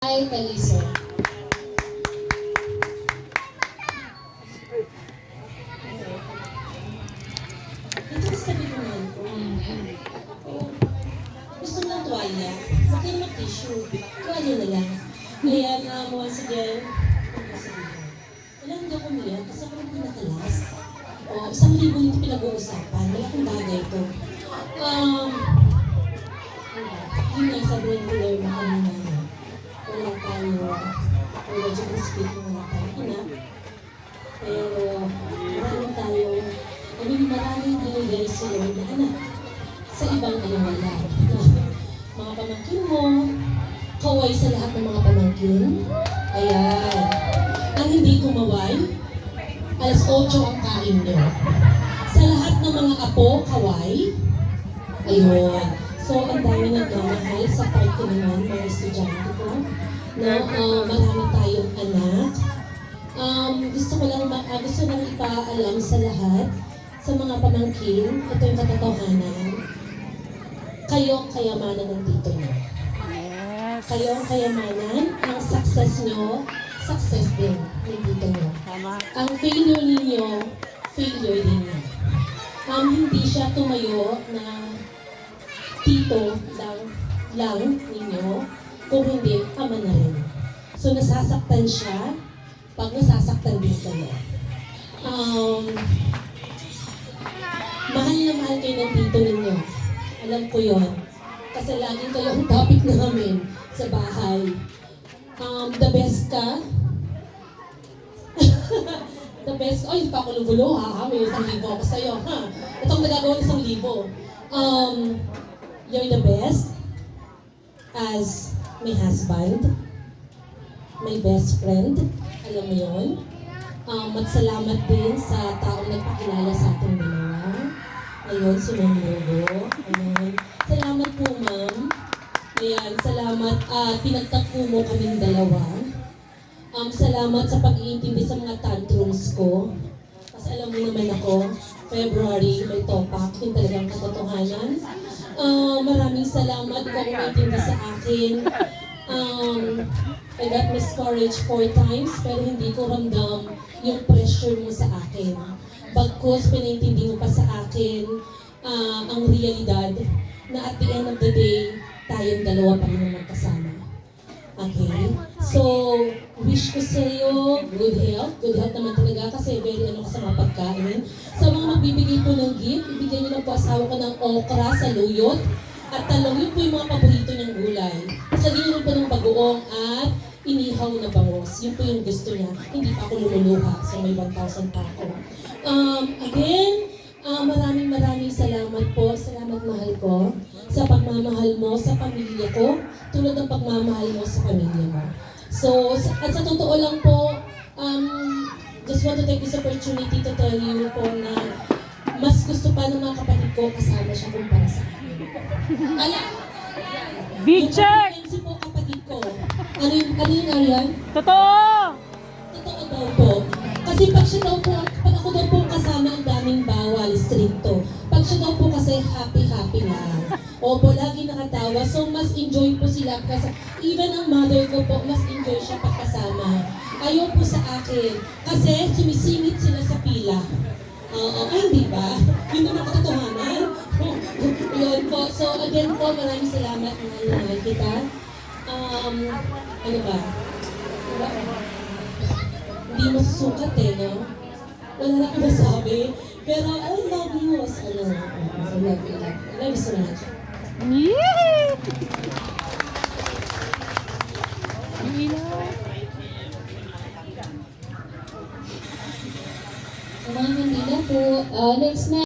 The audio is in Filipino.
Ay, Taliso. Ito sabi ko naman ko. Gusto mo ng tuwalya? Bakit naman tissue? Tuwalya na lang. Kaya once again, wala hindi ako umiyak kasi ako yung pinakalas. O, 1,000 yung pinag-uusapan. Malaking bagay ito. Yun nga sabi ng Guillermo kanina. Wala tayo, logically speaking, wala tayo anak. Pero maraming binigay si Lord na anak sa ibang wala. Mga pamangkin mo, kaway sa lahat ng mga pamangkin. Ayan. Ang hindi kumaway, 8:00 ang kain nyo. Sa lahat ng mga apo, kaway. Ayun. So, ang dami nagmamahal sa part ko naman, mga estudyante ko. Marami tayong anak. Gusto lang ipaalam sa lahat, sa mga pamangkin, ito yung katotohanan. Kayo ang kayamanan ng tito nyo. Yes. Kayo ang kayamanan, ang success nyo, success din ng tito nyo. Tama. Ang failure ninyo, failure din nyo. Hindi siya tumayo na tito lang ninyo, kung hindi, ama na rin. So, nasasaktan siya, pag nasasaktan din kayo. Mahal na mahal kayo ng tito ninyo. Alam ko yon. Kasi laging kayo ang topic namin sa bahay. The best ka? The best, ay, hindi pa ako lubulo ha, may 1,000 ako sa'yo, ha? Itong nagagawa ng 1,000. You're the best as my husband, my best friend, alam mo yun. Magsalamat din sa taong nagpakilala sa ating dalawa. Ayun, si Ma'am Logo. Ayun. Salamat po, Ma'am. Ayan, salamat. Pinagtagpo mo kaming dalawa. Salamat sa pag-iintindi sa mga tantrums ko. Kasi alam mo naman ako, February, may topak, yung talagang katotohanan. Maraming salamat kung umitindi sa akin. I got miscouraged 4 times, pero hindi ko ramdam yung pressure mo sa akin. Bagkus, pinaintindi mo pa sa akin ang realidad na at the end of the day, tayong dalawa pa rin ang magkasama. Okay? So, wish ko sa iyo good health. Good health naman talaga kasi very ka sa mga pagkain. Sa mga magbibigay po ng gift, ibigay niyo lang po asawa ko ng okra sa luyot at talong. Yun po yung mga paborito niyang gulay. Tapos lagyan niyo po ng bagoong at inihaw na bangos. Yun po yung gusto niya. Hindi pa ako lumuluha. So may 1,000 pa ako. Again, maraming salamat po. Salamat mahal ko sa pagmamahal mo sa pamilya ko, tulad ng pagmamahal mo sa pamilya mo. So, at sa totoo lang po, just want to take this opportunity to tell you po na mas gusto pa ng mga kapatid ko kasama siya kumpara sa akin. Big check! Yung po kapatid ko. Ano yung Arian? Totoo! Totoo daw po. Kasi pag ako daw po kasama ang daming bawal, stricto. Pag siya daw po kasi happy lang. Opo, lagi nakatawa. So, mas enjoy po sila. Kasi even ang mother ko po, mas enjoy siya pagkasama. Ayaw po sa akin. Kasi sumisingit sila sa pila. Ay, di ba? Yun naman katotohanan. Yun po. So, again po, maraming salamat. Mahal kita. Ano ba? Hindi mo susukat no? Wala na akong masabi. Pero I love you. I love you so much. Yee! Ang ilaw. Mga Manila po. Next na.